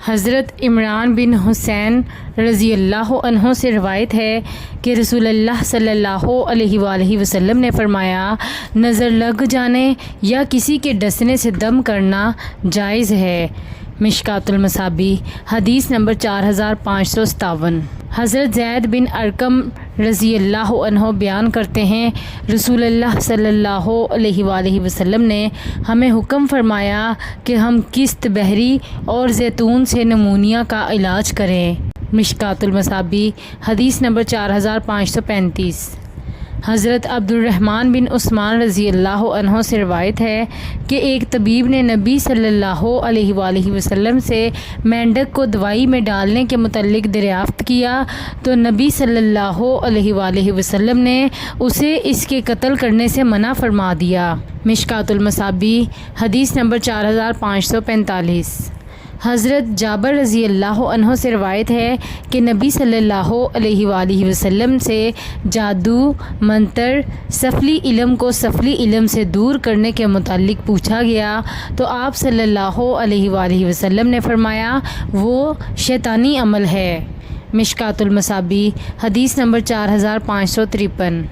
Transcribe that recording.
حضرت عمران بن حسین رضی اللہ عنہ سے روایت ہے کہ رسول اللہ صلی اللہ علیہ وآلہ وسلم نے فرمایا، نظر لگ جانے یا کسی کے ڈسنے سے دم کرنا جائز ہے۔ مشکوٰۃ المصابیح حدیث نمبر 4557۔ حضرت زید بن ارقم رضی اللہ عنہ بیان کرتے ہیں، رسول اللہ صلی اللہ علیہ وآلہ وسلم نے ہمیں حکم فرمایا کہ ہم قسط بحری اور زیتون سے نمونیا کا علاج کریں۔ مشکوٰۃ المصابیح حدیث نمبر 4535۔ حضرت عبد الرحمن بن عثمان رضی اللہ عنہ سے روایت ہے کہ ایک طبیب نے نبی صلی اللہ علیہ وآلہ وسلم سے مینڈک کو دوائی میں ڈالنے کے متعلق دریافت کیا تو نبی صلی اللہ علیہ وآلہ وسلم نے اسے اس کے قتل کرنے سے منع فرما دیا۔ مشکوٰۃ المصابیح حدیث نمبر 4545۔ حضرت جابر رضی اللہ عنہ سے روایت ہے کہ نبی صلی اللہ علیہ وآلہ وسلم سے جادو، منتر، سفلی علم کو سفلی علم سے دور کرنے کے متعلق پوچھا گیا تو آپ صلی اللہ علیہ وآلہ وسلم نے فرمایا، وہ شیطانی عمل ہے۔ مشکوٰۃ المصابیح حدیث نمبر 4553۔